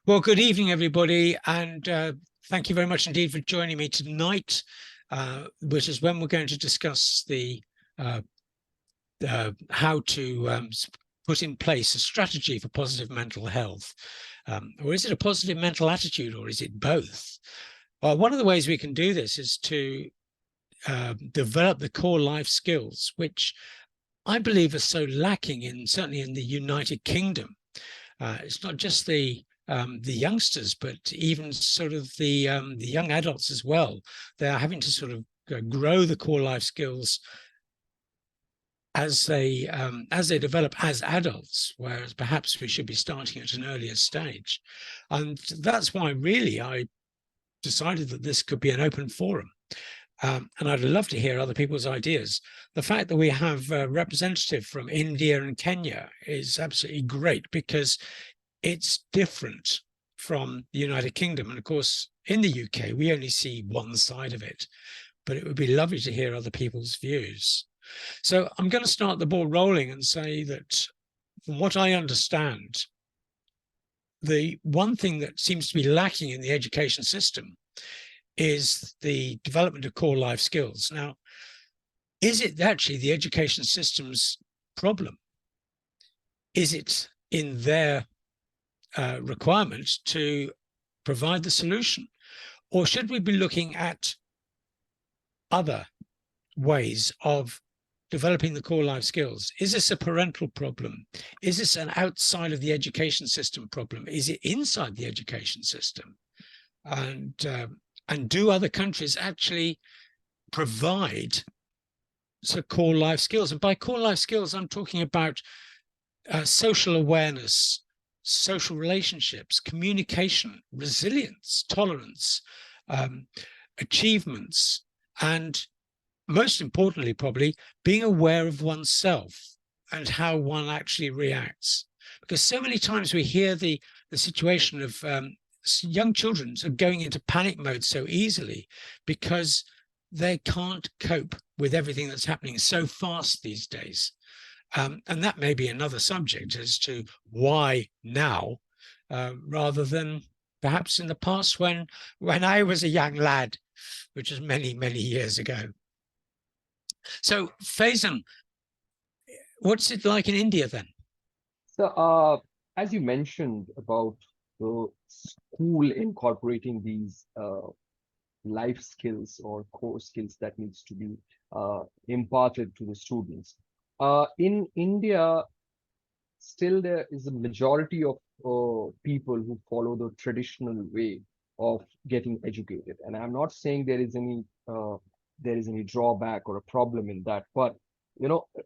Well, good evening, everybody, and thank you very much indeed for joining me tonight, which is when we're going to discuss the uh, how to put in place a strategy for positive mental health. Or is it a positive mental attitude, or is it both? Well, one of the ways we can do this is to develop the core life skills, which I believe are so lacking certainly in the United Kingdom. It's not just the youngsters, but even sort of the young adults as well. They're having to sort of grow the core life skills as they develop as adults, whereas perhaps we should be starting at an earlier stage. And that's why really I decided that this could be an open forum. And I'd love to hear other people's ideas. The fact that we have a representative from India and Kenya is absolutely great, because it's different from the United Kingdom. And of course, in the UK, we only see one side of it, but it would be lovely to hear other people's views. So I'm going to start the ball rolling and say that from what I understand, the one thing that seems to be lacking in the education system is the development of core life skills. Now, is it actually the education system's problem? Is it in their requirement to provide the solution? Or should we be looking at other ways of developing the core life skills? Is this a parental problem? Is this an outside of the education system problem? Is it inside the education system? And do other countries actually provide core life skills? And by core life skills, I'm talking about social awareness, social relationships, communication, resilience, tolerance, achievements, and most importantly, probably being aware of oneself and how one actually reacts. Because so many times we hear the situation of young children are going into panic mode so easily because they can't cope with everything that's happening so fast these days. And that may be another subject as to why now, rather than perhaps in the past when I was a young lad, which was many, many years ago. So, Faizan, what's it like in India then? So, as you mentioned about the school incorporating these life skills or core skills that needs to be imparted to the students. In India, still there is a majority of people who follow the traditional way of getting educated, and I'm not saying there is any drawback or a problem in that, but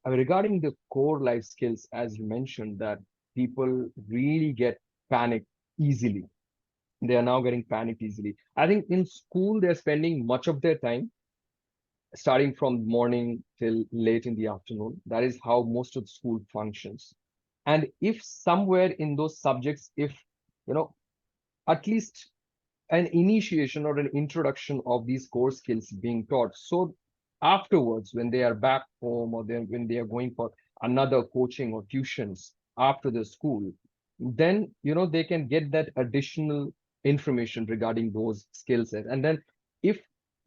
regarding the core life skills, as you mentioned, that people really get panicked easily. They are now getting panicked easily. I think in school they're spending much of their time starting from morning till late in the afternoon. That is how most of the school functions. And if somewhere in those subjects, if you know at least an initiation or an introduction of these core skills being taught, so afterwards when they are back home, or then when they are going for another coaching or tuitions after the school, then they can get that additional information regarding those skill sets. And then if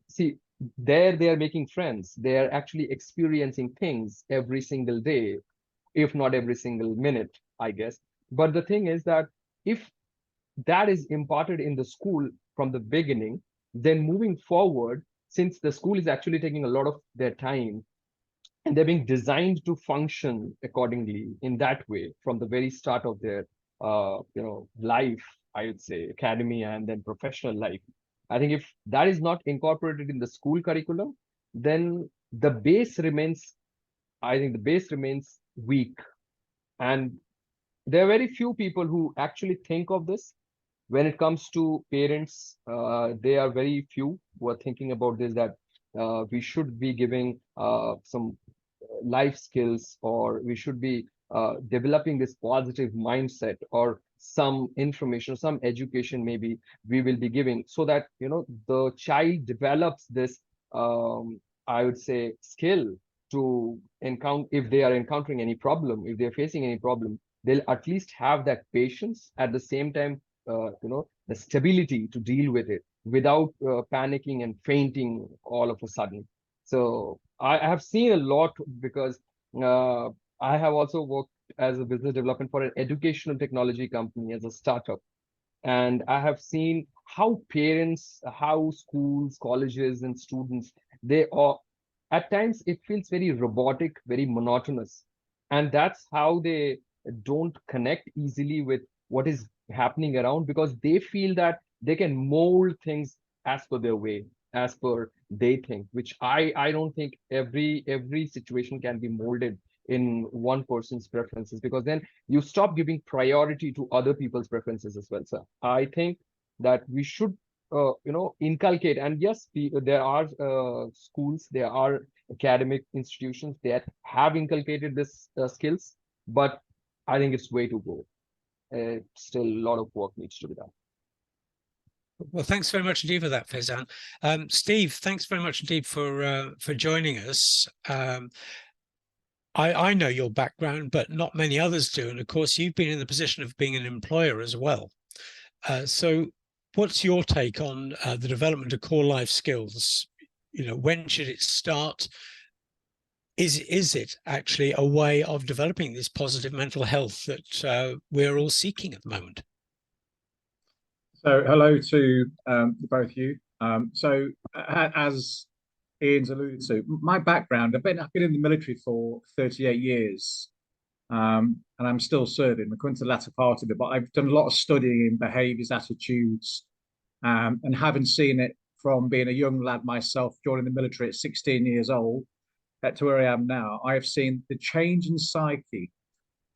see, there they are making friends, they are actually experiencing things every single day, if not every single minute, I guess. But the thing is that if that is imparted in the school from the beginning, then moving forward, since the school is actually taking a lot of their time and they're being designed to function accordingly in that way from the very start of their life, I would say academia and then professional life. I think if that is not incorporated in the school curriculum, then the base remains, I think the base remains weak. And there are very few people who actually think of this. When it comes to parents, they are very few who are thinking about this, that we should be giving some life skills, or we should be developing this positive mindset, or some information, some education maybe we will be giving, so that the child develops this I would say skill to encounter, if they are encountering any problem, if they're facing any problem, they'll at least have that patience. At the same time, the stability to deal with it without panicking and fainting all of a sudden. So I have seen a lot because uh, I have also worked as a business development for an educational technology company as a startup. And I have seen how parents, how schools, colleges, and students, they are at times it feels very robotic, very monotonous. And that's how they don't connect easily with what is happening around because they feel that they can mold things as per their way, as per they think, which I don't think every situation can be molded in one person's preferences because then you stop giving priority to other people's preferences as well, sir. I think that we should inculcate, and yes, there are schools, there are academic institutions that have inculcated this skills, but I think it's way to go. Still a lot of work needs to be done. Well, thanks very much indeed for that, Faizan. Steve, thanks very much indeed for joining us. I know your background, but not many others do. And of course, you've been in the position of being an employer as well. So what's your take on the development of core life skills? When should it start? Is it actually a way of developing this positive mental health that we're all seeking at the moment? So hello to both of you. As Ian's alluded to, my background, I've been in the military for 38 years, and I'm still serving. We're coming to the latter part of it, but I've done a lot of studying in behaviours, attitudes, and having seen it from being a young lad myself, joining the military at 16 years old, to where I am now, I have seen the change in psyche.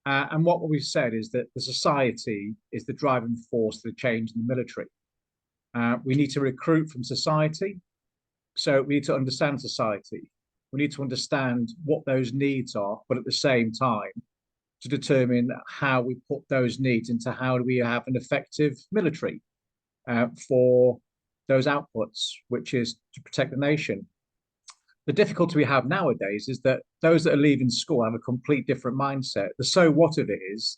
And what we've said is that the society is the driving force for the change in the military. We need to recruit from society. So we need to understand society. We need to understand what those needs are, but at the same time, to determine how we put those needs into how do we have an effective military for those outputs, which is to protect the nation. The difficulty we have nowadays is that those that are leaving school have a complete different mindset. The so what of it is,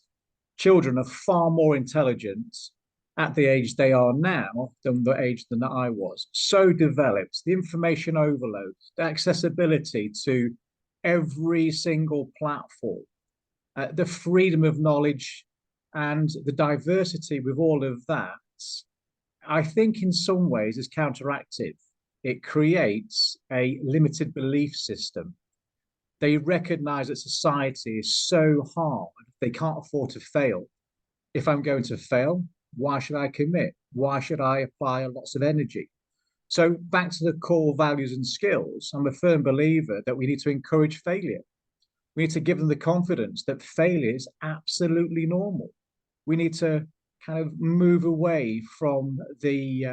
children are far more intelligent at the age they are now than the age than I was. So developed, the information overload, the accessibility to every single platform, the freedom of knowledge and the diversity with all of that, I think in some ways is counteractive. It creates a limited belief system. They recognize that society is so hard, they can't afford to fail. If I'm going to fail, why should I commit? Why should I apply lots of energy? So back to the core values and skills, I'm a firm believer that we need to encourage failure. We need to give them the confidence that failure is absolutely normal. We need to kind of move away from the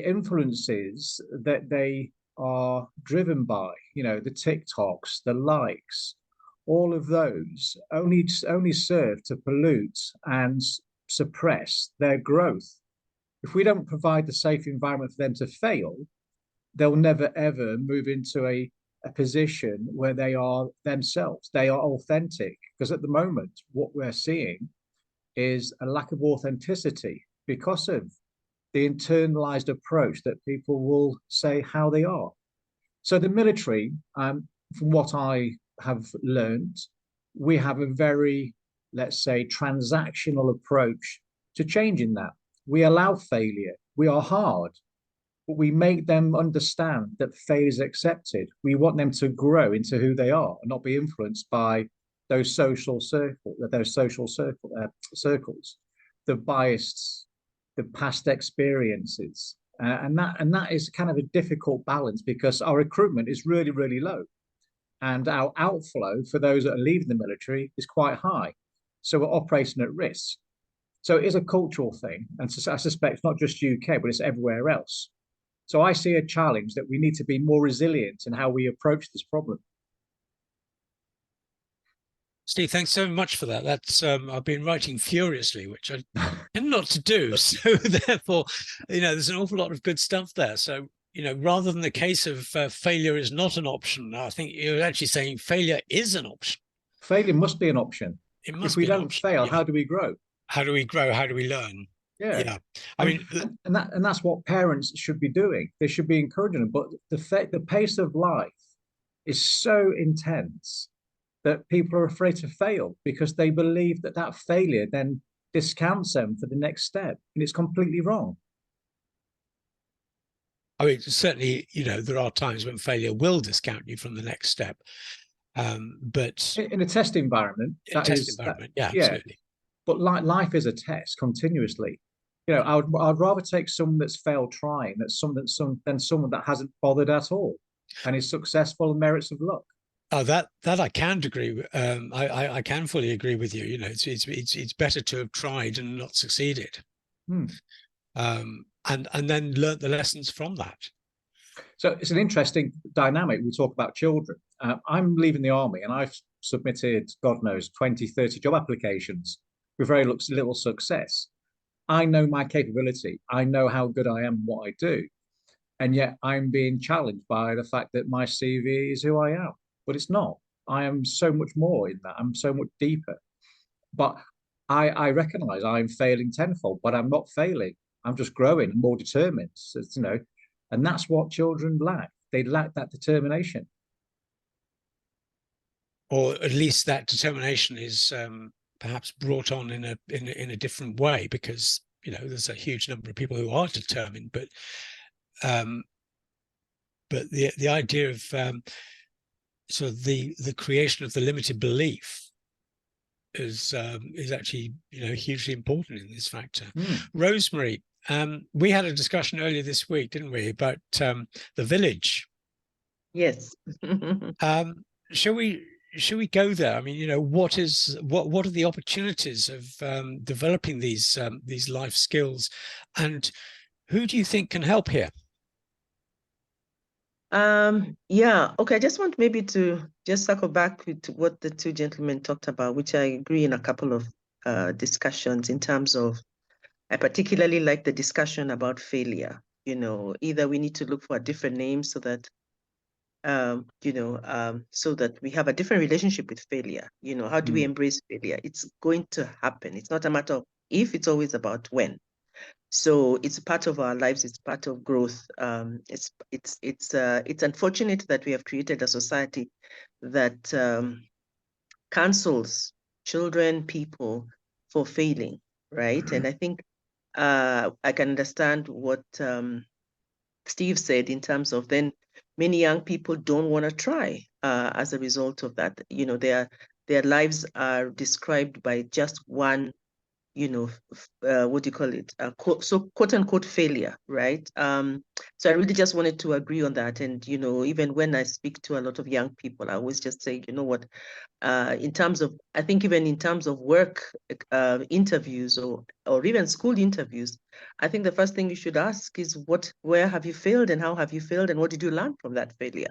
influences that they are driven by, the TikToks, the likes, all of those only serve to pollute and suppress their growth. If we don't provide the safe environment for them to fail, they'll never ever move into a position where they are themselves. They are authentic. Because at the moment, what we're seeing is a lack of authenticity because of the internalized approach that people will say how they are. So the military, from what I have learned, we have a very, let's say, transactional approach to changing that. We allow failure. We are hard, but we make them understand that failure is accepted. We want them to grow into who they are and not be influenced by those social circles, the biased, the past experiences, and that is kind of a difficult balance because our recruitment is really, really low, and our outflow for those that are leaving the military is quite high. So we're operating at risk. So it is a cultural thing, and I suspect it's not just UK, but it's everywhere else. So I see a challenge that we need to be more resilient in how we approach this problem. Steve, thanks so much for that. That's I've been writing furiously, which I tend not to do. So therefore, there's an awful lot of good stuff there. So, rather than the case of failure is not an option, I think you're actually saying failure is an option. Failure must be an option. It must if we be an don't option. fail, Yeah. how do we grow? How do we grow? How do we learn? Yeah. Yeah. I mean, and that's what parents should be doing. They should be encouraging them. But the pace of life is so intense that people are afraid to fail because they believe that that failure then discounts them for the next step, and it's completely wrong. I mean, certainly, there are times when failure will discount you from the next step. But In a test environment, yeah, yeah. absolutely. But life is a test continuously. I'd rather take someone that's failed trying than someone that hasn't bothered at all and is successful and merits of luck. Oh, that I can agree with. I can fully agree with you. It's better to have tried and not succeeded, and then learnt the lessons from that. So it's an interesting dynamic. We talk about children. I'm leaving the army, and I've submitted, God knows, 20, 30 job applications with very little success. I know my capability. I know how good I am, what I do, and yet I'm being challenged by the fact that my CV is who I am. But it's not. I am so much more in that. I'm so much deeper. But I recognize I'm failing tenfold, but I'm not failing. I'm just growing and more determined. So, and that's what children lack. They lack that determination. Or at least that determination is perhaps brought on in a different way, because there's a huge number of people who are determined, but the idea of sort of the creation of the limited belief is actually hugely important in this factor. Rosemary, we had a discussion earlier this week, didn't we, about the village? Yes. Shall we go there? I mean, what are the opportunities of developing these life skills, and who do you think can help here? Yeah, okay. I just want maybe to just circle back to what the two gentlemen talked about, which I agree in a couple of discussions in terms of, I particularly like the discussion about failure. Either we need to look for a different name so that so that we have a different relationship with failure. How do we embrace failure? It's going to happen. It's not a matter of if, it's always about when. So it's part of our lives. It's part of growth. It's unfortunate that we have created a society that cancels children, people for failing, right? And I think I can understand what Steve said in terms of then many young people don't want to try as a result of that. Their lives are described by just one, what do you call it? Quote unquote failure, right? So I really just wanted to agree on that. And, even when I speak to a lot of young people, I always just say, what, in terms of, I think even in terms of work interviews or even school interviews, I think the first thing you should ask is where have you failed and how have you failed and what did you learn from that failure?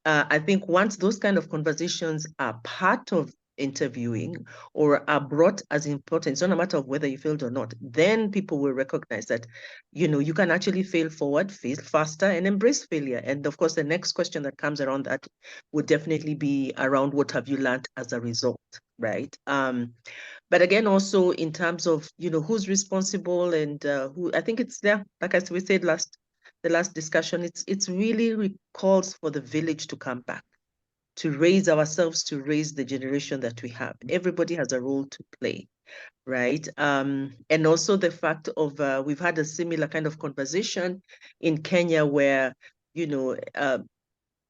I think once those kind of conversations are part of interviewing or are brought as important, it's not a matter of whether you failed or not, then people will recognize that, you can actually fail forward, fail faster, and embrace failure. And of course, the next question that comes around that would definitely be around what have you learned as a result, right? But again, also in terms of, who's responsible and who, I think it's there, like as we said the last discussion, it's really calls for the village to come back, to raise ourselves, to raise the generation that we have. Everybody has a role to play, right? And also the fact of, we've had a similar kind of conversation in Kenya where,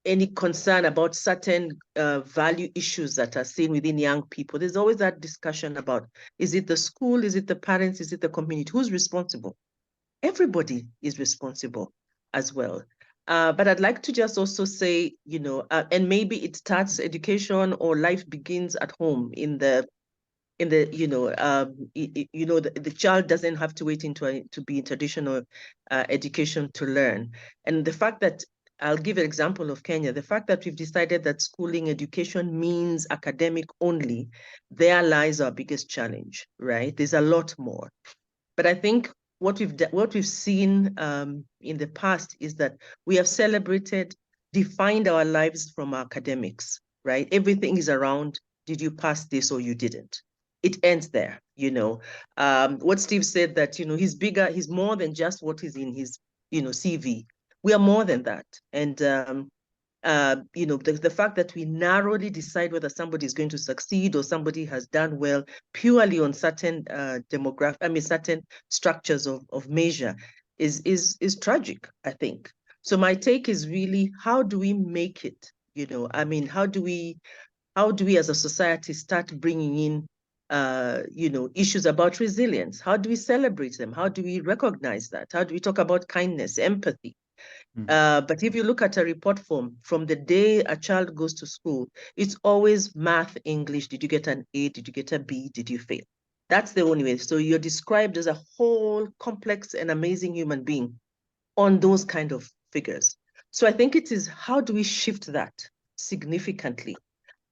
any concern about certain value issues that are seen within young people, there's always that discussion about, is it the school, is it the parents, is it the community? Who's responsible? Everybody is responsible as well. But I'd like to just also say, and maybe it starts education or life begins at home the child doesn't have to wait to be in traditional education to learn. And the fact that, I'll give an example of Kenya, the fact that we've decided that schooling education means academic only, there lies our biggest challenge, right? There's a lot more. But I think what we've seen in the past is that we have defined our lives from our academics, right? Everything is around, did you pass this or you didn't? it ends there, you know. What Steve said, that, you know, he's bigger, he's more than just what is in his, you know, CV. We are more than that. And, you know, the fact that we narrowly decide whether somebody is going to succeed or somebody has done well purely on certain certain structures of measure is tragic, I think. So my take is really, how do we make it? You know, I mean, how do we as a society start bringing in you know, issues about resilience? How do we celebrate them? How do we recognize that? How do we talk about kindness, empathy? But if you look at a report form, from the day a child goes to school, it's always math, English. Did you get an A? Did you get a B? Did you fail? That's the only way. So you're described as a whole complex and amazing human being on those kind of figures. So I think it is, how do we shift that significantly?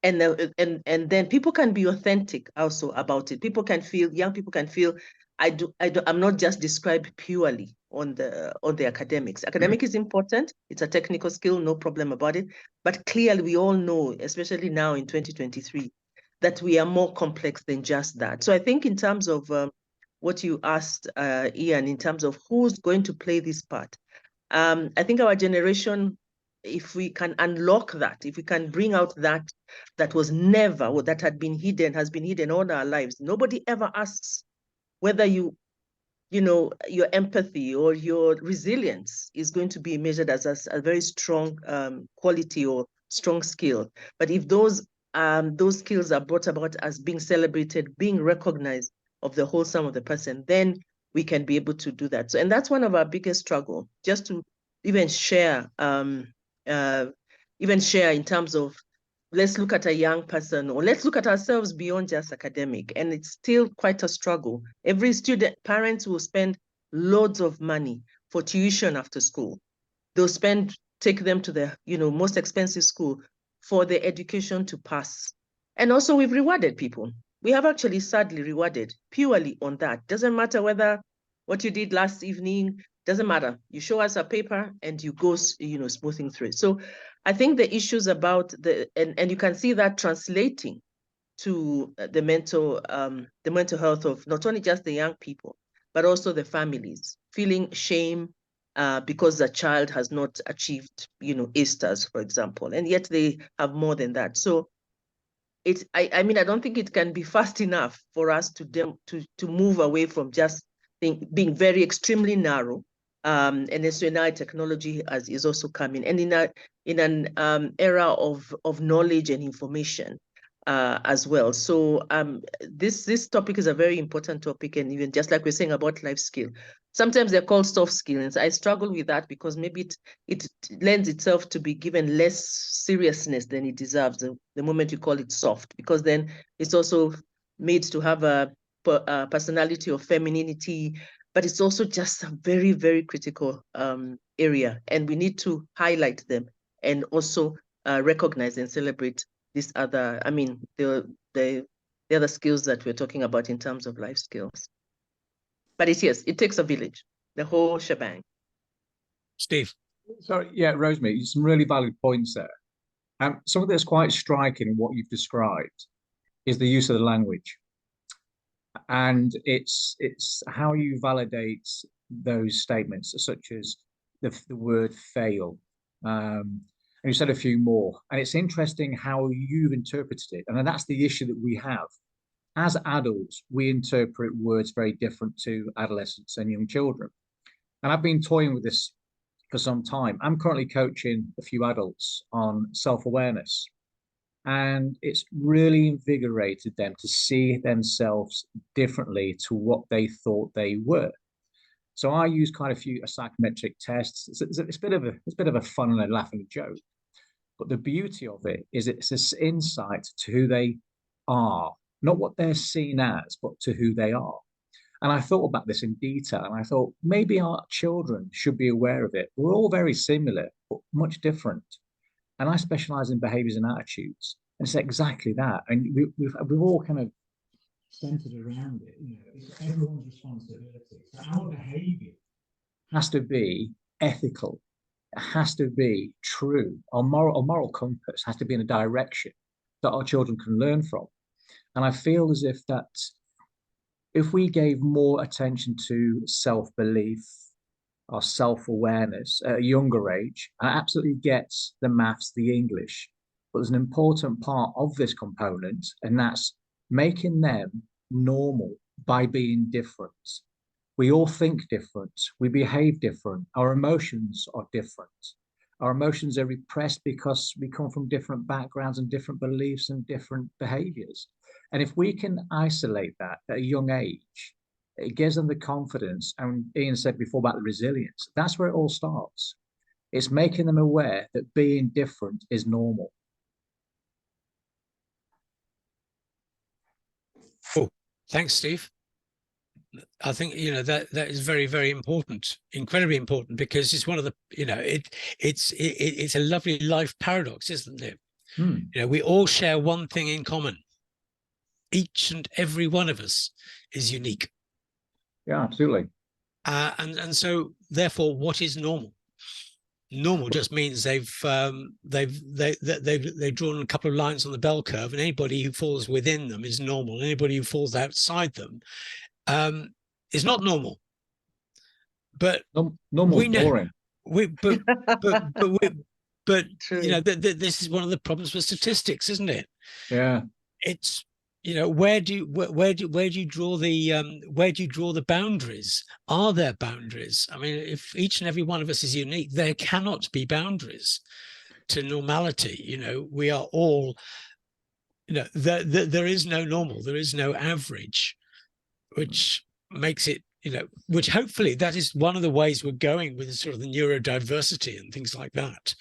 And then people can be authentic also about it. People can feel, young people can feel, I'm not just described purely on the academics. Academic is important. It's a technical skill, no problem about it. But clearly we all know, especially now in 2023, that we are more complex than just that. So I think in terms of what you asked, Ian, in terms of who's going to play this part, I think our generation, if we can unlock that, if we can bring out that was never, or that had been hidden, has been hidden all our lives. Nobody ever asks whether you know, your empathy or your resilience is going to be measured as a very strong quality or strong skill. But if those skills are brought about as being celebrated, being recognized of the whole sum of the person, then we can be able to do that. So, and that's one of our biggest struggle, just to even share in terms of, let's look at a young person, or let's look at ourselves beyond just academic. And it's still quite a struggle. Every student, parents will spend loads of money for tuition after school. They'll take them to the, you know, most expensive school for the education to pass. And also we've rewarded people. We have actually sadly rewarded purely on that. Doesn't matter whether what you did last evening, doesn't matter. You show us a paper and you go, you know, smoothing through it. So I think the issues about and you can see that translating to the mental health of not only just the young people, but also the families, feeling shame because the child has not achieved, you know, A stars, for example, and yet they have more than that. So I mean, I don't think it can be fast enough for us to move away from just being very extremely narrow. And so now technology is also coming, and in an era of knowledge and information as well. So this topic is a very important topic, and even just like we're saying about life skill, sometimes they're called soft skills. I struggle with that because maybe it lends itself to be given less seriousness than it deserves the moment you call it soft, because then it's also made to have a personality of femininity, but it's also just a very, very critical area, and we need to highlight them and also recognize and celebrate these other, I mean, the other skills that we're talking about in terms of life skills. But yes, it takes a village, the whole shebang. Steve. So yeah, Rosemary, some really valid points there. Something that's quite striking in what you've described is the use of the language, and it's how you validate those statements, such as the word fail. And you said a few more, and it's interesting how you've interpreted it, and that's the issue that we have. As adults, we interpret words very different to adolescents and young children. And I've been toying with this for some time. I'm currently coaching a few adults on self-awareness, and it's really invigorated them to see themselves differently to what they thought they were. So I use quite a few psychometric tests. It's a bit of a fun and a laugh and a joke. But the beauty of it is it's this insight to who they are, not what they're seen as, but to who they are. And I thought about this in detail, and I thought maybe our children should be aware of it. We're all very similar, but much different. And I specialize in behaviors and attitudes. And it's exactly that. And we've all kind of centered around it. You know, it's everyone's responsibility. So our behavior has to be ethical. It has to be true. Our moral compass has to be in a direction that our children can learn from. And I feel as if we gave more attention to self-belief or self-awareness at a younger age, I absolutely get the maths, the English, but there's an important part of this component, and that's making them normal by being different. We all think different, we behave different, our emotions are different. Our emotions are repressed because we come from different backgrounds and different beliefs and different behaviors. And if we can isolate that at a young age, it gives them the confidence. And Ian said before about the resilience. That's where it all starts. It's making them aware that being different is normal. Oh, thanks, Steve. I think that is very, very important, incredibly important, because it's one of the it's a lovely life paradox, isn't it? We all share one thing in common. Each and every one of us is unique. Yeah, absolutely. And so therefore, what is normal? Normal just means they've drawn a couple of lines on the bell curve, and anybody who falls within them is normal. Anybody who falls outside them is not normal. But normal we know boring. but this is one of the problems with statistics, isn't it? Yeah. It's where do you draw the boundaries? Are there boundaries? I mean, if each and every one of us is unique, there cannot be boundaries to normality. We are all, there is no normal, there is no average, which makes it, which hopefully that is one of the ways we're going with sort of the neurodiversity and things like that.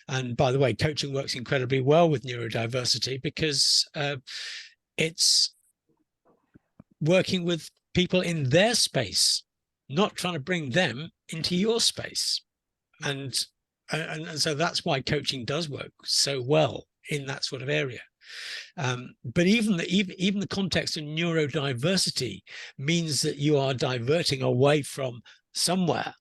And by the way, coaching works incredibly well with neurodiversity because it's working with people in their space, not trying to bring them into your space. And so that's why coaching does work so well in that sort of area. But even the context of neurodiversity means that you are diverting away from somewhere,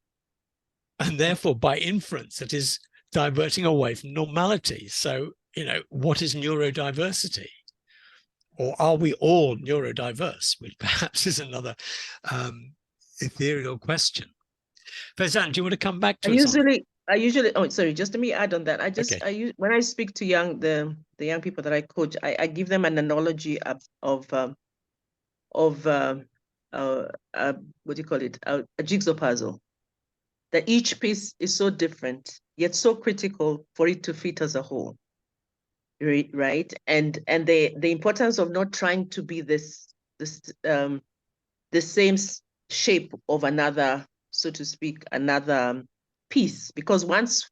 and therefore by inference it is diverting away from normality. So what is neurodiversity? Or are we all neurodiverse, which perhaps is another ethereal question. Faizan, do you want to come back to I usually, oh, sorry, just let me add on that. When I speak to the young people that I coach, I give them an analogy of what do you call it? A jigsaw puzzle. That each piece is so different, yet so critical for it to fit as a whole. Right? And the importance of not trying to be the same shape of another, so to speak, another piece, because once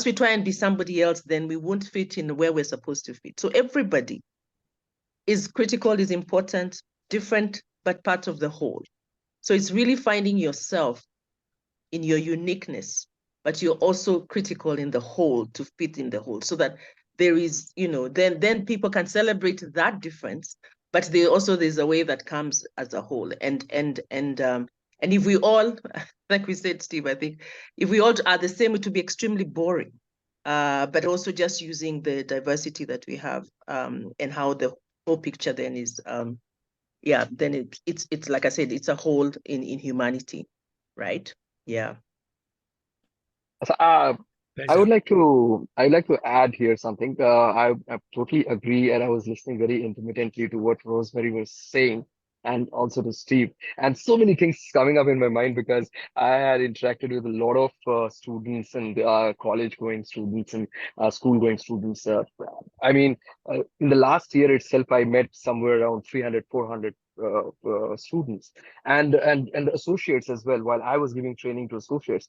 we try and be somebody else, then we won't fit in where we're supposed to fit. So everybody is critical, is important, different, but part of the whole. So it's really finding yourself in your uniqueness, but you're also critical in the whole to fit in the whole, so that there is, then people can celebrate that difference, but there's a way that comes as a whole. And if we all, like we said, Steve, I think if we all are the same, it would be extremely boring. But also just using the diversity that we have, and how the whole picture then is, then it's like I said, it's a whole in humanity, right? Yeah. So, I'd like to add here something. I totally agree, and I was listening very intermittently to what Rosemary was saying, and also to Steve. And so many things coming up in my mind because I had interacted with a lot of students and college-going students and school-going students. I mean, in the last year itself, I met somewhere around 300, 400 students and associates as well, while I was giving training to associates.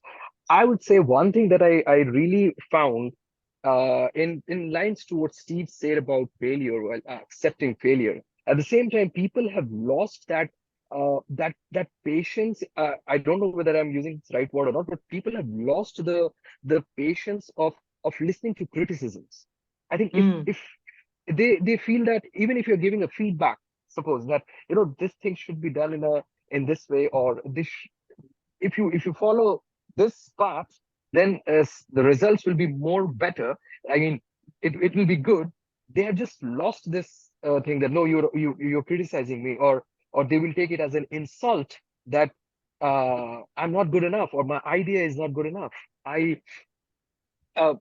I would say one thing that I really found in lines to what Steve said about failure, while accepting failure. At the same time, people have lost that patience. I don't know whether I'm using the right word or not, but people have lost the patience of listening to criticisms. I think if they feel that even if you're giving a feedback, suppose that this thing should be done in this way, or this, if you follow this path, then the results will be more better. I mean, it will be good. They have just lost this think that no, you're criticizing me, or they will take it as an insult that I'm not good enough or my idea is not good enough.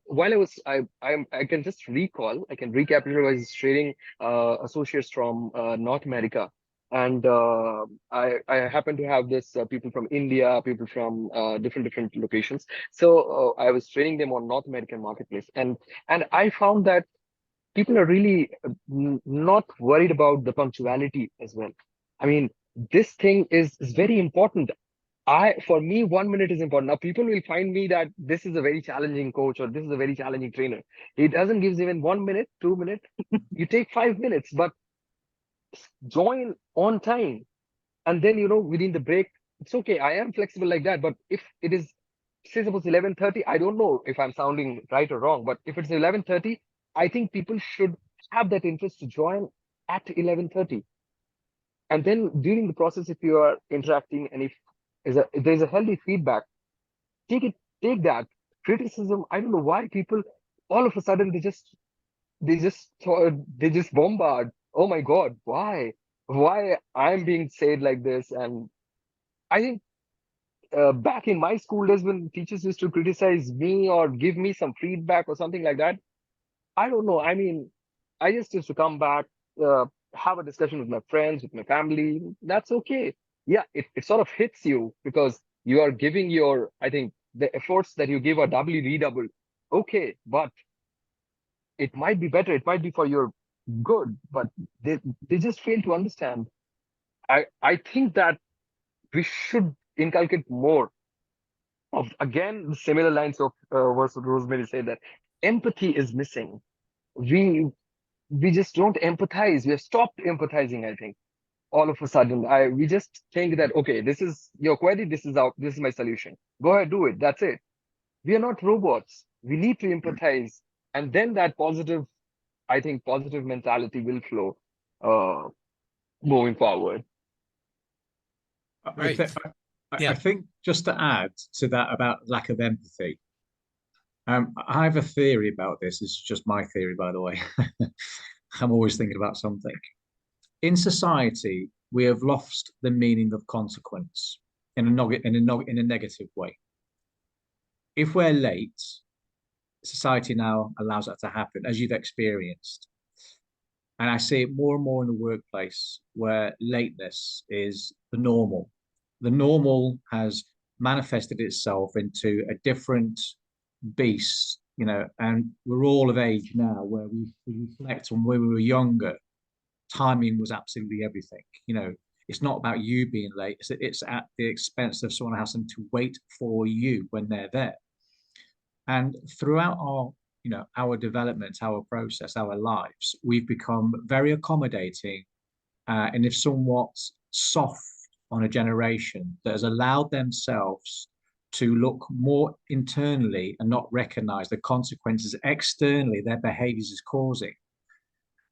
While I can just recall, I can recapitulate. I was training associates from North America, and I happen to have this people from India, people from different locations. So I was training them on North American marketplace, and I found that people are really not worried about the punctuality as well. I mean, this thing is very important. For me, 1 minute is important. Now, people will find me that this is a very challenging coach or this is a very challenging trainer. He doesn't give even 1 minute, 2 minutes. You take 5 minutes, but join on time. And then, within the break, it's okay. I am flexible like that. But if it is, say, suppose 11:30, I don't know if I'm sounding right or wrong, but if it's 11:30, I think people should have that interest to join at 11:30. And then during the process, if you are interacting and if there's a healthy feedback, take that criticism. I don't know why people all of a sudden they just bombard. Oh my God, why I'm being said like this? And I think back in my school days when teachers used to criticize me or give me some feedback or something like that, I don't know. I mean, I just used to come back, have a discussion with my friends, with my family. That's okay. Yeah, it sort of hits you because you are giving I think the efforts that you give are doubly redoubled. Okay, but it might be better. It might be for your good, but they just fail to understand. I think that we should inculcate more of, again, similar lines of what Rosemary said, that empathy is missing. We we just don't empathize. We have stopped empathizing, I think. All of a sudden, we just think that, okay, this is your query, this is my solution. Go ahead, do it. That's it. We are not robots. We need to empathize. And then that I think positive mentality will flow moving forward. I, th I think just to add to that about lack of empathy, I have a theory about this. It's just my theory, by the way. I'm always thinking about something. In society, we have lost the meaning of consequence in a negative way. If we're late, society now allows that to happen, as you've experienced. And I see it more and more in the workplace where lateness is the normal. The normal has manifested itself into a different beast, and we're all of age now where we reflect on when we were younger. Timing was absolutely everything. It's not about you being late. It's at the expense of someone having to wait for you when they're there. And throughout our development, our process, our lives, we've become very accommodating, and if somewhat soft on a generation that has allowed themselves to look more internally and not recognize the consequences externally their behaviors is causing.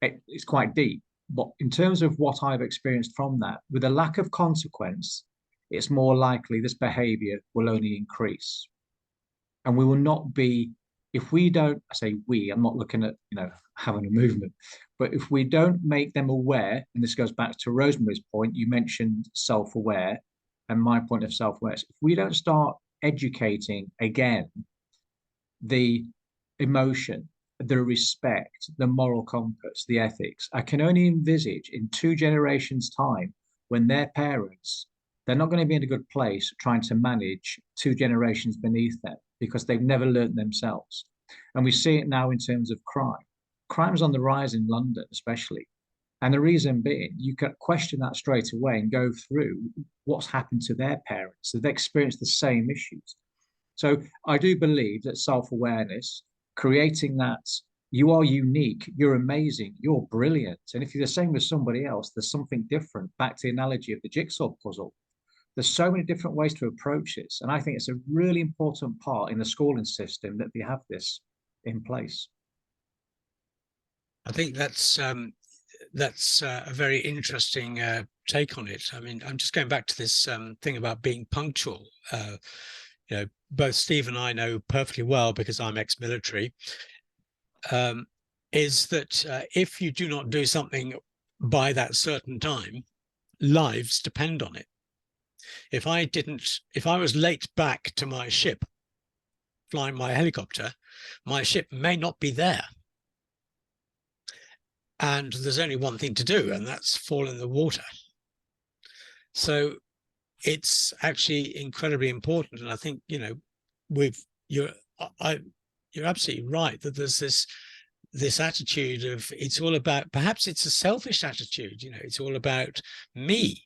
It's quite deep. But in terms of what I've experienced from that, with a lack of consequence, it's more likely this behavior will only increase. And we will not be, if we don't, I say we, I'm not looking at, having a movement, but if we don't make them aware, and this goes back to Rosemary's point, you mentioned self-aware, and my point of self-awareness, if we don't start educating again the emotion, the respect, the moral compass, the ethics, I can only envisage in 2 generations' time when their parents, they're not going to be in a good place trying to manage 2 generations beneath them because they've never learned themselves. And we see it now in terms of crime. Crime's on the rise in London, especially. And the reason being, you can question that straight away and go through what's happened to their parents. They've experienced the same issues. So I do believe that self-awareness, creating that you are unique, you're amazing, you're brilliant. And if you're the same as somebody else, there's something different. Back to the analogy of the jigsaw puzzle. There's so many different ways to approach this. And I think it's a really important part in the schooling system that we have this in place. I think that's a very interesting take on it. I mean, I'm just going back to this thing about being punctual. Both Steve and I know perfectly well, because I'm ex-military, is that if you do not do something by that certain time, lives depend on it. If I was late back to my ship, flying my helicopter, my ship may not be there. And there's only one thing to do, and that's fall in the water. So it's actually incredibly important. And I think, you know, you're absolutely right that there's this attitude of, it's all about, perhaps it's a selfish attitude, you know, it's all about me.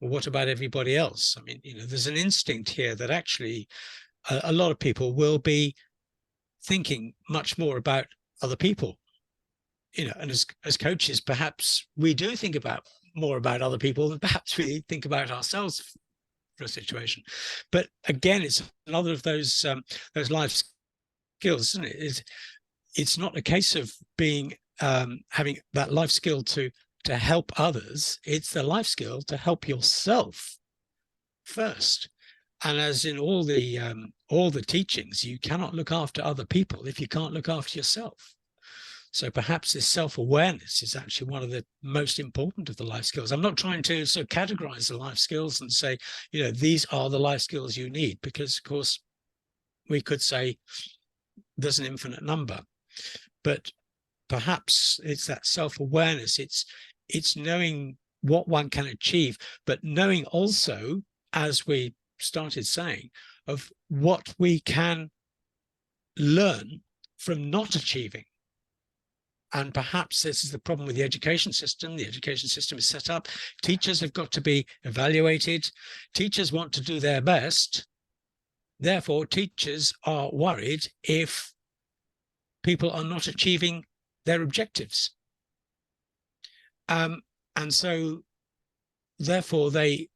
Well, what about everybody else? I mean, you know, there's an instinct here that actually a lot of people will be thinking much more about other people, you know, and as coaches, perhaps we do think about more about other people than perhaps we think about ourselves for a situation. But again, it's another of those life skills, isn't it? It's not a case of being having that life skill to help others. It's the life skill to help yourself first. And as in all the teachings, you cannot look after other people if you can't look after yourself. So perhaps this self-awareness is actually one of the most important of the life skills. I'm not trying to sort of categorize the life skills and say, you know, these are the life skills you need, because of course we could say there's an infinite number, but perhaps it's that self-awareness. It's knowing what one can achieve, but knowing also, as we started saying, of what we can learn from not achieving. And perhaps this is the problem with the education system. The education system is set up. Teachers have got to be evaluated. Teachers want to do their best. Therefore, teachers are worried if people are not achieving their objectives. And so, therefore, they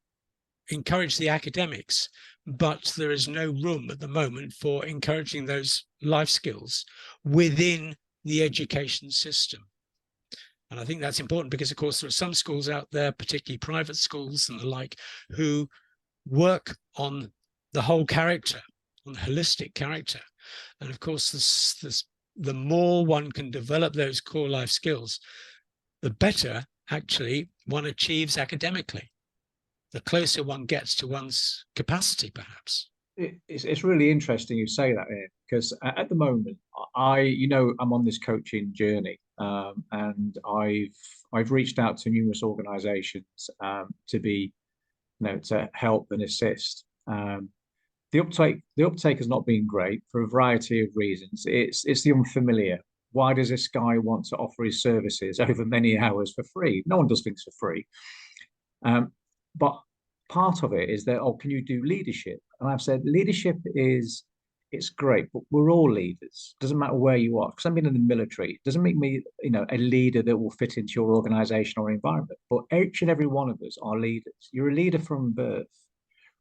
encourage the academics, but there is no room at the moment for encouraging those life skills within the education system. And I think that's important because, of course, there are some schools out there, particularly private schools and the like, who work on the whole character, on holistic character. And of course, the more one can develop those core life skills, the better actually one achieves academically, the closer one gets to one's capacity, perhaps. It's really interesting you say that, here, because at the moment, I'm on this coaching journey, and I've reached out to numerous organisations to be, to help and assist. The uptake has not been great for a variety of reasons. It's the unfamiliar. Why does this guy want to offer his services over many hours for free? No one does things for free. But part of it is that, can you do leadership? And I've said leadership it's great, but we're all leaders. Doesn't matter where you are. Because I've been in the military, it doesn't make me, a leader that will fit into your organization or environment. But each and every one of us are leaders. You're a leader from birth.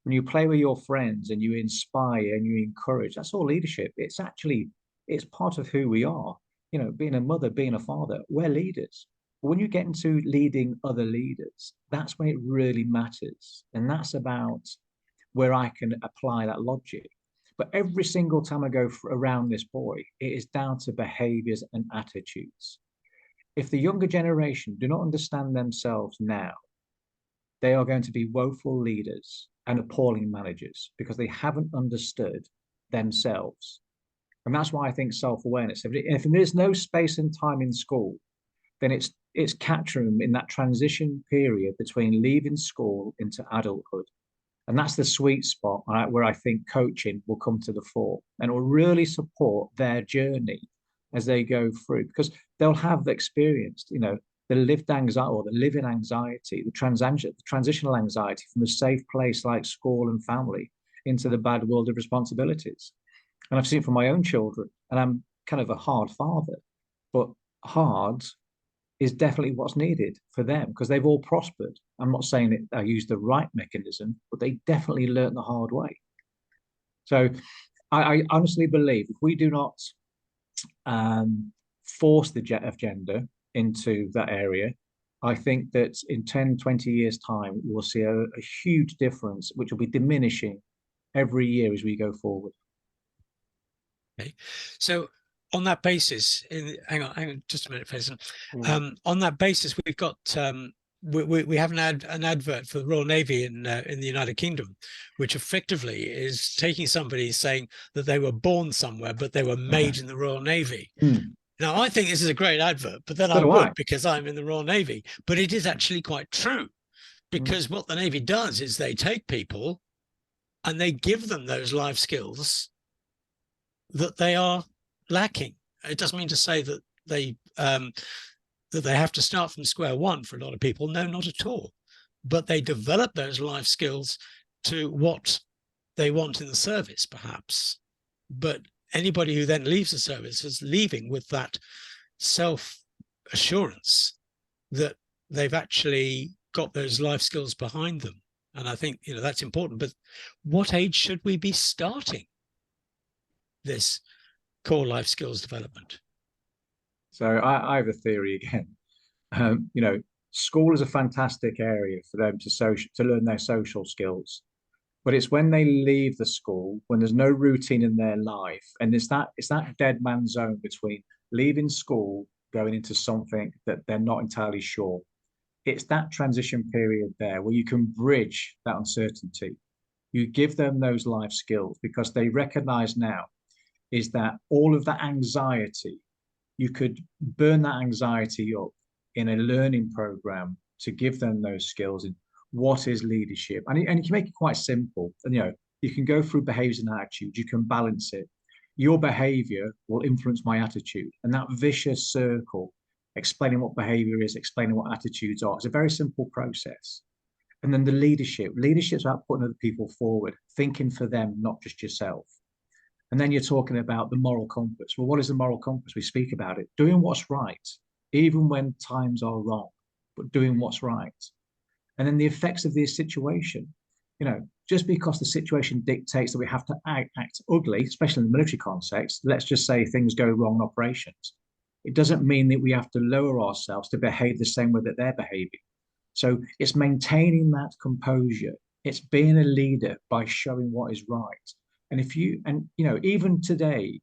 When you play with your friends and you inspire and you encourage, that's all leadership. It's part of who we are. Being a mother, being a father, we're leaders. But when you get into leading other leaders, that's when it really matters. And that's about where I can apply that logic. But every single time I go around this boy, it is down to behaviors and attitudes. If the younger generation do not understand themselves now, they are going to be woeful leaders and appalling managers because they haven't understood themselves. And that's why I think self-awareness, if there is no space and time in school, then it's capturing them in that transition period between leaving school into adulthood. And that's the sweet spot where I think coaching will come to the fore and it will really support their journey as they go through, because they'll have experienced, the lived anxiety or the living anxiety, the transitional anxiety from a safe place like school and family into the bad world of responsibilities. And I've seen it from my own children, and I'm kind of a hard father, but hard is definitely what's needed for them because they've all prospered. I'm not saying that I used the right mechanism, but they definitely learned the hard way. So I honestly believe if we do not force the gender into that area, I think that in 10, 20 years' time, we'll see a huge difference, which will be diminishing every year as we go forward. Okay. So on that basis, hang on just a minute, Faison. On that basis, we've got we have an advert for the Royal Navy in the United Kingdom, which effectively is taking somebody saying that they were born somewhere, but they were made in the Royal Navy. Now, I think this is a great advert, but then So I do would I. because I'm in the Royal Navy. But it is actually quite true, because what the Navy does is they take people and they give them those life skills that they are lacking. It doesn't mean to say that they have to start from square one for a lot of people. No, not at all. But they develop those life skills to what they want in the service, perhaps. But anybody who then leaves the service is leaving with that self-assurance that they've actually got those life skills behind them. And I think, that's important. But what age should we be starting this core life skills development? So I have a theory again. School is a fantastic area for them to learn their social skills. But it's when they leave the school, when there's no routine in their life, and it's that dead man zone between leaving school, going into something that they're not entirely sure. It's that transition period there where you can bridge that uncertainty. You give them those life skills because they recognize now is that all of that anxiety, you could burn that anxiety up in a learning program to give them those skills in what is leadership. And you can make it quite simple. And, you can go through behaviors and attitudes, you can balance it. Your behavior will influence my attitude. And that vicious circle, explaining what behavior is, explaining what attitudes are, it's a very simple process. And then the leadership's about putting other people forward, thinking for them, not just yourself. And then you're talking about the moral compass. Well, what is the moral compass? We speak about it. Doing what's right, even when times are wrong, but doing what's right. And then the effects of this situation. Just because the situation dictates that we have to act ugly, especially in the military context, let's just say things go wrong in operations. It doesn't mean that we have to lower ourselves to behave the same way that they're behaving. So it's maintaining that composure. It's being a leader by showing what is right. And even today,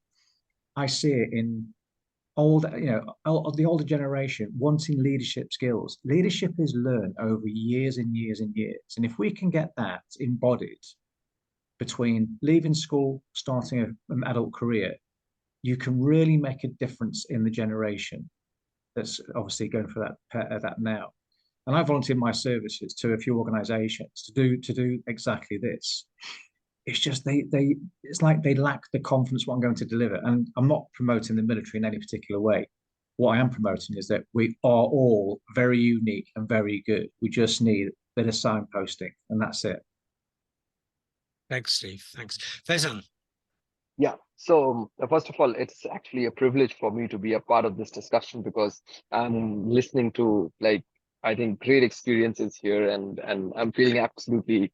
I see it in the older generation wanting leadership skills. Leadership is learned over years and years and years. And if we can get that embodied between leaving school, starting an adult career, you can really make a difference in the generation that's obviously going for that now. And I volunteered my services to a few organizations to do exactly this. It's just it's like they lack the confidence what I'm going to deliver. And I'm not promoting the military in any particular way. What I am promoting is that we are all very unique and very good. We just need a bit of signposting, and that's it. Thanks, Steve. Thanks. Faison. Yeah. So first of all, it's actually a privilege for me to be a part of this discussion because I'm listening to I think great experiences here, and I'm feeling absolutely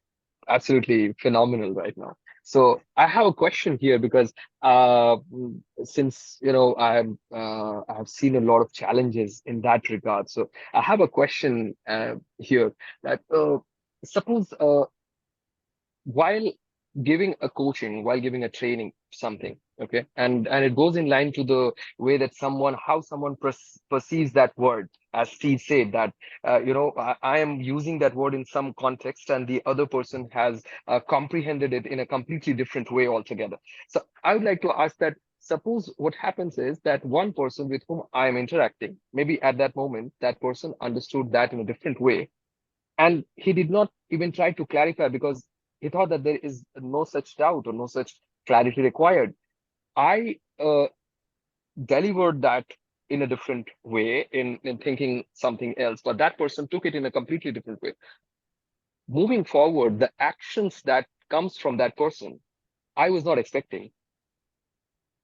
phenomenal right now. So I have a question here because since I have seen a lot of challenges in that regard. So I have a question here that suppose while giving a coaching, while giving a training, something, okay, and it goes in line to the way that how someone perceives that word, as Steve said, that I am using that word in some context and the other person has comprehended it in a completely different way altogether. So I would like to ask that, suppose what happens is that one person with whom I am interacting, maybe at that moment that person understood that in a different way, and he did not even try to clarify because he thought that there is no such doubt or no such clarity required. I delivered that in a different way, in thinking something else, but that person took it in a completely different way. Moving forward, the actions that comes from that person, I was not expecting.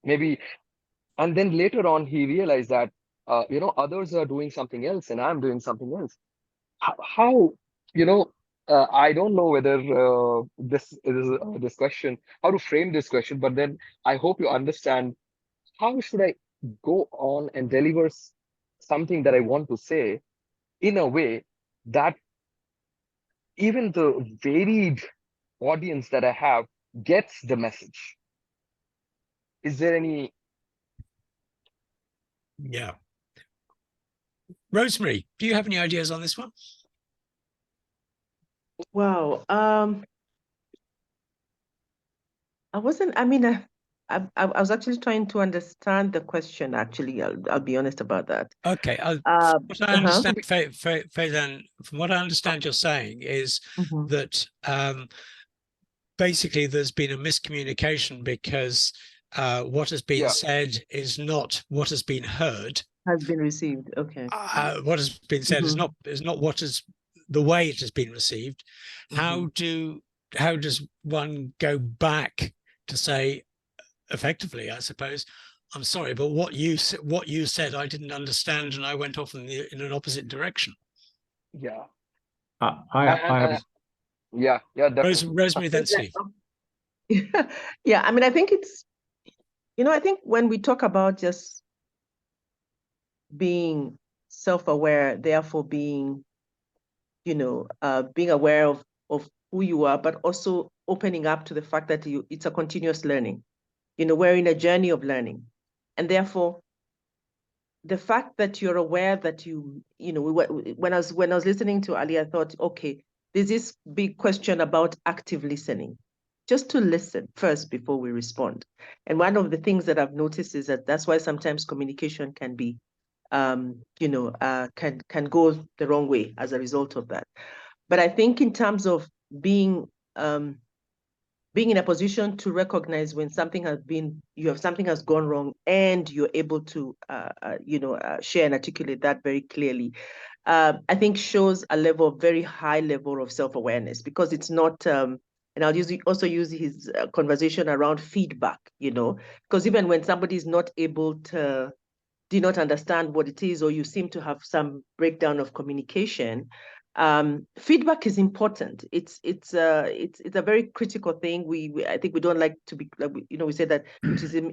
Maybe, and then later on, he realized that others are doing something else and I'm doing something else. How I don't know whether this is this question, how to frame this question, but then I hope you understand how should I go on and deliver something that I want to say in a way that even the varied audience that I have gets the message. Is there any Yeah. Rosemary, do you have any ideas on this one? Wow. I mean, I was actually trying to understand the question, actually. I'll be honest about that. Okay. What I Uh-huh. understand, Faizan, from what I understand you're saying is Mhm. that basically there's been a miscommunication because what has been Yeah. said is not what has been heard. Has been received. Okay. What has been said is Mhm. not what is the way it has been received. Mhm. How does one go back to say effectively, I suppose, I'm sorry, but what you said I didn't understand, and I went off in an opposite direction. Yeah. I have. Yeah, definitely. Rosemary, then Steve. Yeah, I mean, I think it's, I think when we talk about just being self-aware, therefore being, being aware of who you are, but also opening up to the fact that it's a continuous learning. We're in a journey of learning. And therefore, the fact that you're aware that when I was listening to Ali, I thought, okay, there's this big question about active listening, just to listen first before we respond. And one of the things that I've noticed is that that's why sometimes communication can be, can go the wrong way as a result of that. But I think in terms of being in a position to recognize when something has gone wrong, and you're able to share and articulate that very clearly, I think shows a very high level of self-awareness, because it's not and I'll also use his conversation around feedback, because even when somebody is not able to do not understand what it is, or you seem to have some breakdown of communication, feedback is important. It's a very critical thing. I think we don't like to be, we say that criticism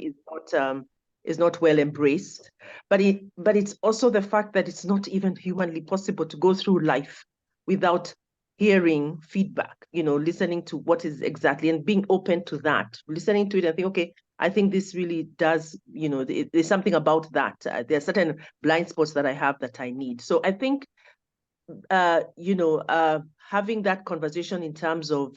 is not well embraced, but it's also the fact that it's not even humanly possible to go through life without hearing feedback, listening to what is exactly, and being open to that, listening to it and think, okay, I think this really does, there's something about that. There are certain blind spots that I have that I need. So I think, having that conversation in terms of,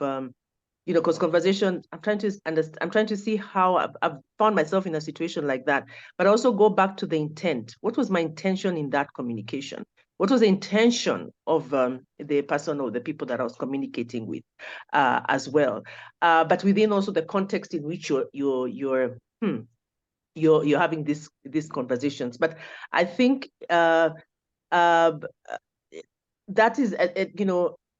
because conversation, I'm trying to understand, I'm trying to see how I've found myself in a situation like that, but also go back to the intent. What was my intention in that communication? What was the intention of the person or the people that I was communicating with, as well? But within also the context in which you're having these conversations. But I think that is,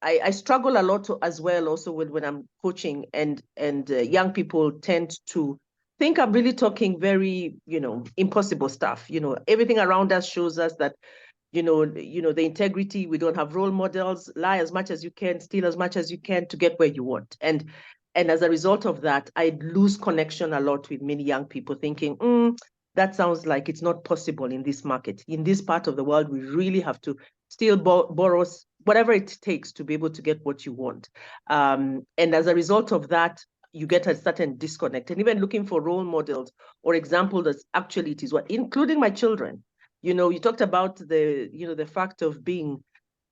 I struggle a lot as well also when I'm coaching, and young people tend to think I'm really talking very, impossible stuff. Everything around us shows us that, the integrity, we don't have role models, lie as much as you can, steal as much as you can to get where you want. And as a result of that, I lose connection a lot with many young people, thinking, that sounds like it's not possible in this market. In this part of the world, we really have to still borrow whatever it takes to be able to get what you want. And as a result of that, you get a certain disconnect. And even looking for role models or examples that actually it is what, including my children. You talked about the fact of being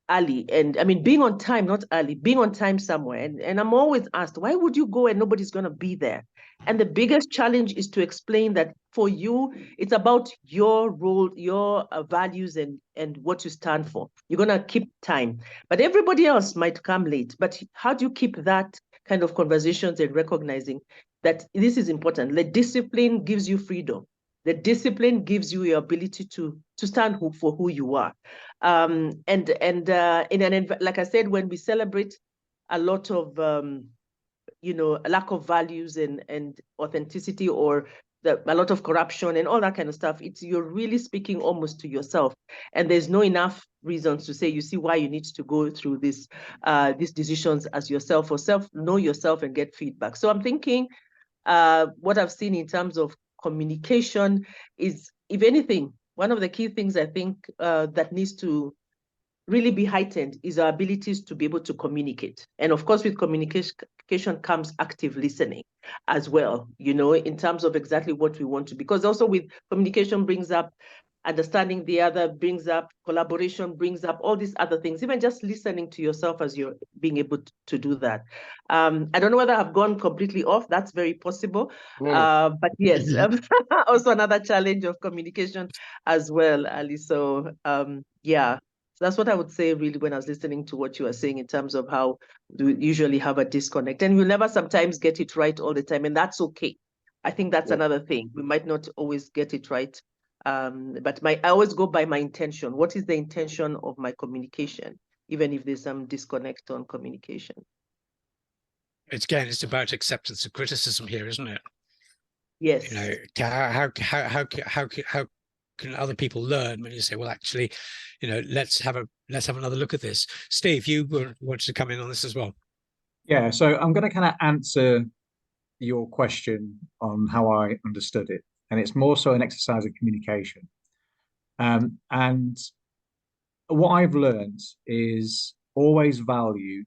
early, and I mean being on time, not early, being on time somewhere. And I'm always asked, why would you go and nobody's going to be there? And the biggest challenge is to explain that for you, it's about your role, your values, and what you stand for. You're going to keep time, but everybody else might come late. But how do you keep that kind of conversations and recognizing that this is important? The discipline gives you freedom. The discipline gives you your ability to stand for who you are. And like I said, when we celebrate a lot of a lack of values and authenticity, or a lot of corruption and all that kind of stuff, you're really speaking almost to yourself, and there's no enough reasons to say, you see why you need to go through these decisions as yourself, or know yourself and get feedback. So I'm thinking, what I've seen in terms of communication is, if anything, one of the key things I think that needs to really be heightened is our abilities to be able to communicate. And of course, with communication comes active listening as well, in terms of exactly what we want to, because also with communication brings up understanding the other brings up, collaboration brings up all these other things, even just listening to yourself as you're being able to do that. I don't know whether I've gone completely off. That's very possible. No. But yes, also another challenge of communication as well, Ali. So yeah, so that's what I would say really when I was listening to what you were saying in terms of how we usually have a disconnect, and we'll never sometimes get it right all the time, and that's okay. I think that's another thing. We might not always get it right. But I always go by my intention. What is the intention of my communication, even if there's some disconnect on communication? It's about acceptance of criticism here, isn't it? Yes. You know, how can other people learn when you say, well, actually, you know, let's have another look at this. Steve, you wanted to come in on this as well. Yeah, so I'm going to kind of answer your question on how I understood it, and it's more so an exercise of communication. And what I've learned is always value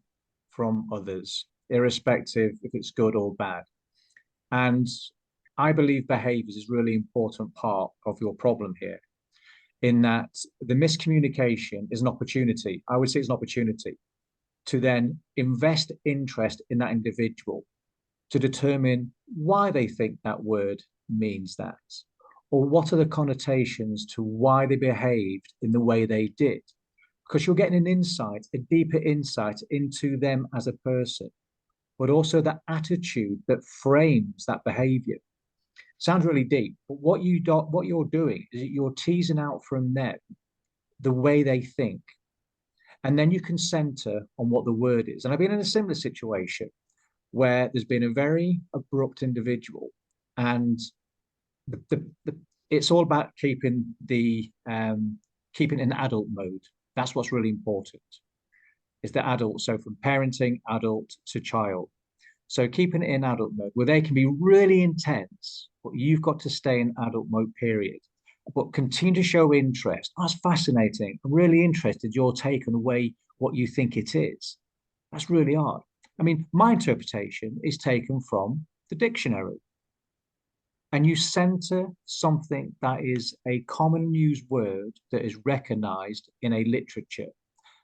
from others, irrespective if it's good or bad. And I believe behaviors is a really important part of your problem here, in that the miscommunication is an opportunity. I would say it's an opportunity to then invest interest in that individual, to determine why they think that word means that, or what are the connotations to why they behaved in the way they did. Because you're getting an insight, a deeper insight into them as a person, but also the attitude that frames that behavior. Sounds really deep, but what you're doing is you're teasing out from them the way they think, and then you can center on what the word is. And I've been in a similar situation where there's been a very abrupt individual, and it's all about keeping in adult mode. That's what's really important. Is the adult, so from parenting, adult to child. So keeping it in adult mode, where they can be really intense, but you've got to stay in adult mode, period. But continue to show interest. Oh, that's fascinating. I'm really interested. Your take on the way what you think it is. That's really hard. I mean, my interpretation is taken from the dictionary. And you center something that is a common used word that is recognized in a literature.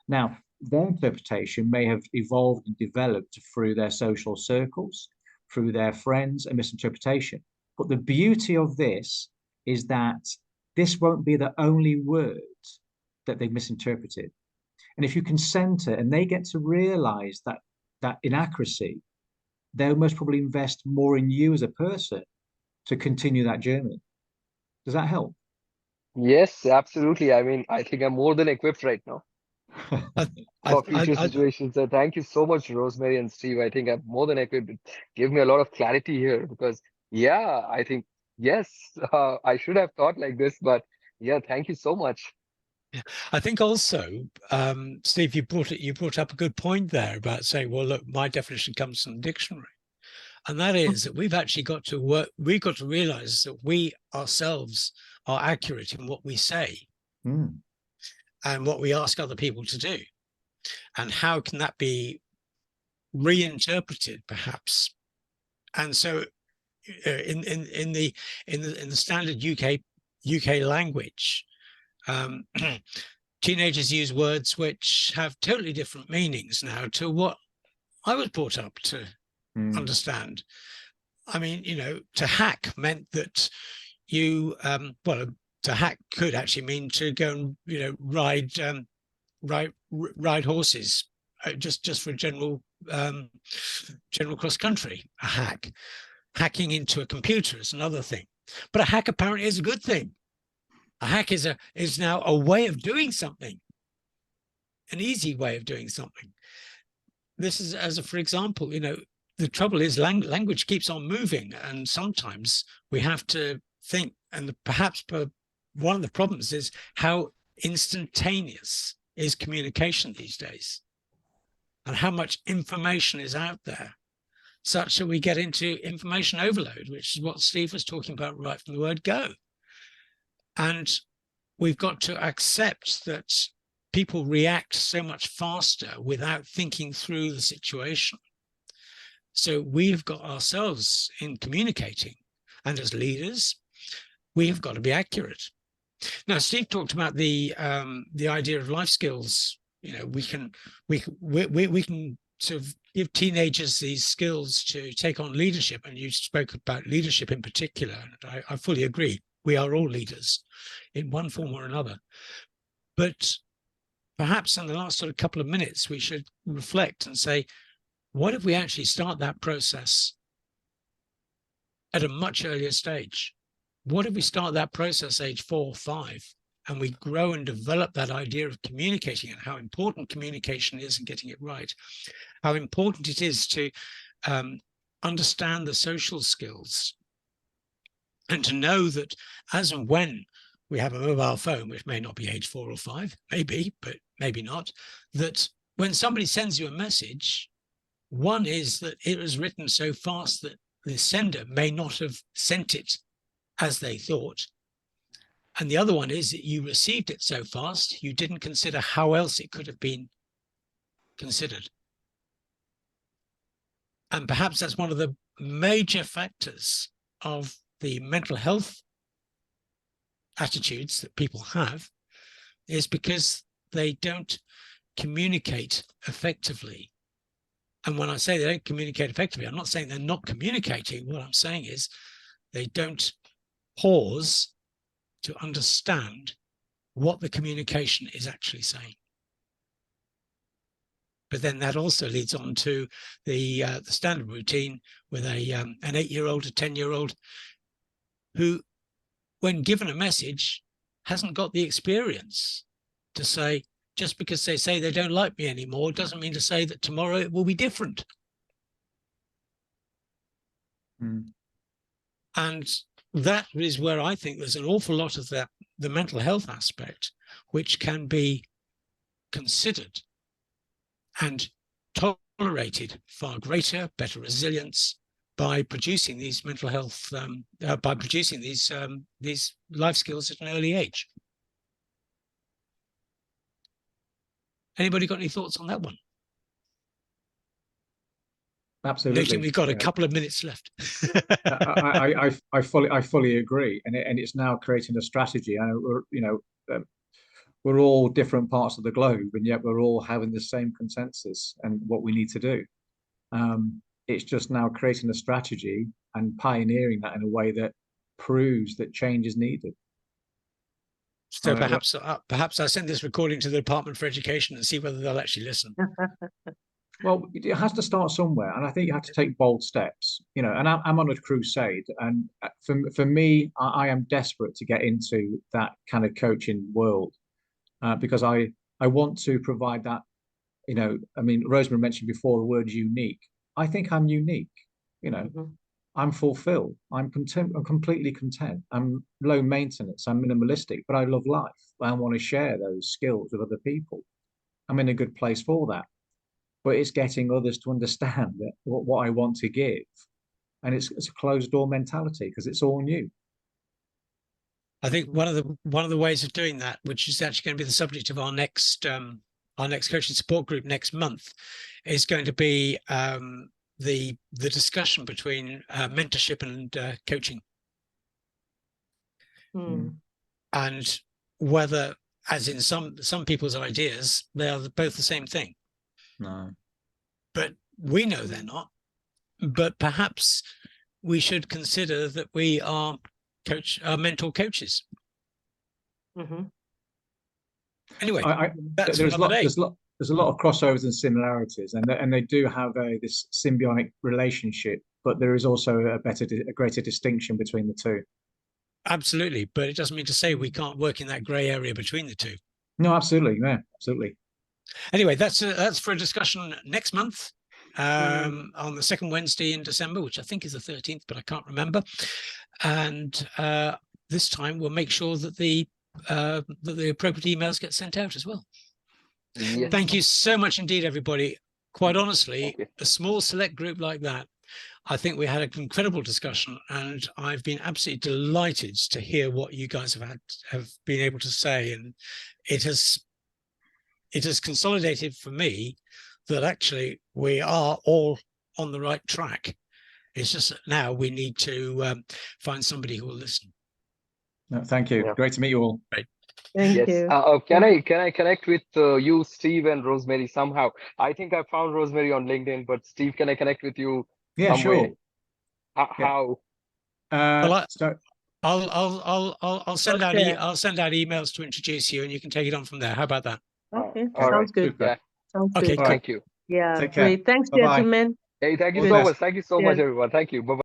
Now, their interpretation may have evolved and developed through their social circles, through their friends, and misinterpretation. But the beauty of this is that this won't be the only word that they've misinterpreted. And if you can center and they get to realize that inaccuracy, they'll most probably invest more in you as a person to continue that journey. Does that help? Yes, absolutely. I mean, I think I'm more than equipped right now for future situations. So thank you so much, Rosemary and Steve. I think I'm more than equipped. It gave me a lot of clarity here because, yeah, I think, yes, I should have thought like this, but yeah, thank you so much. Yeah. I think also, Steve, you brought up a good point there about saying, well, look, my definition comes from the dictionary. And that is that we've actually got to realize that we ourselves are accurate in what we say and what we ask other people to do. And how can that be reinterpreted, perhaps? And so in the standard UK language, teenagers use words which have totally different meanings now to what I was brought up to understand. I mean, you know, to hack meant that you, well, to hack could actually mean to go and, you know, ride horses, just for general cross country. A hack, hacking into a computer is another thing, but a hack apparently is a good thing. A hack is now a way of doing something, an easy way of doing something. This is for example, you know, the trouble is language keeps on moving, and sometimes we have to think, and perhaps one of the problems is how instantaneous is communication these days, and how much information is out there, such that we get into information overload, which is what Steve was talking about right from the word go. And we've got to accept that people react so much faster without thinking through the situation. So we've got ourselves in communicating, and as leaders, we've got to be accurate. Now, Steve talked about the idea of life skills. You know, we can sort of give teenagers these skills to take on leadership, and you spoke about leadership in particular, and I fully agree. We are all leaders in one form or another. But perhaps in the last sort of couple of minutes, we should reflect and say, what if we actually start that process at a much earlier stage? What if we start that process age 4 or 5, and we grow and develop that idea of communicating and how important communication is and getting it right, how important it is to understand the social skills, and to know that as and when we have a mobile phone, which may not be age 4 or 5, maybe, but maybe not, that when somebody sends you a message, one is that it was written so fast that the sender may not have sent it as they thought. And the other one is that you received it so fast, you didn't consider how else it could have been considered. And perhaps that's one of the major factors of the mental health attitudes that people have, is because they don't communicate effectively. And when I say they don't communicate effectively, I'm not saying they're not communicating. What I'm saying is they don't pause to understand what the communication is actually saying. But then that also leads on to the standard routine with an 8-year-old, a 10-year-old who, when given a message, hasn't got the experience to say, just because they say they don't like me anymore, doesn't mean to say that tomorrow it will be different. And that is where I think there's an awful lot of the mental health aspect, which can be considered and tolerated far greater, better resilience by producing these mental health, by producing these life skills at an early age. Anybody got any thoughts on that one? Absolutely. Noting we've got a couple of minutes left. I fully agree, and it's now creating a strategy. And we're all different parts of the globe, and yet we're all having the same consensus and what we need to do. It's just now creating a strategy and pioneering that in a way that proves that change is needed. So perhaps I send this recording to the Department for Education and see whether they'll actually listen. Well, it has to start somewhere, and I think you have to take bold steps. And I'm on a crusade, and for me, I am desperate to get into that kind of coaching world because I want to provide that. I mean, Rosemary mentioned before the word unique. I think I'm unique. I'm fulfilled. I'm content. I'm completely content. I'm low maintenance. I'm minimalistic, but I love life. I want to share those skills with other people. I'm in a good place for that. But it's getting others to understand that what I want to give, and it's a closed door mentality because it's all new. I think one of the ways of doing that, which is actually going to be the subject of our next coaching support group next month, is going to be the discussion between mentorship and coaching, and whether, as in some people's ideas, they are both the same thing. No, but we know they're not. But perhaps we should consider that we are mentor coaches. Anyway, there's a lot of crossovers and similarities, and they do have this symbiotic relationship. But there is also a greater distinction between the two. Absolutely, but it doesn't mean to say we can't work in that grey area between the two. No, absolutely, yeah, absolutely. Anyway, that's for a discussion next month on the second Wednesday in December, which I think is the 13th, but I can't remember. And this time we'll make sure that the appropriate emails get sent out as well. Yes. Thank you so much indeed, everybody. Quite honestly, a small select group like that, I think we had an incredible discussion, and I've been absolutely delighted to hear what you guys have been able to say, and it has consolidated for me that actually we are all on the right track. It's just that now we need to find somebody who will listen. No, thank you. Yeah. Great to meet you all. Thank Yes. you. Can I connect with you, Steve, and Rosemary somehow? I think I found Rosemary on LinkedIn, but Steve, can I connect with you Yeah, some way? sure. Yeah. How? Well, So I'll send out Okay. I'll send out emails to introduce you, and you can take it on from there. How about that? Okay, all right. sounds good. super. Yeah. Sounds Okay, good. cool. All right. Thank you. Yeah, Take care. great. Thanks, Bye-bye. gentlemen. Hey, thank you All the so best. much. Thank you so much, everyone. Thank you. Bye-bye.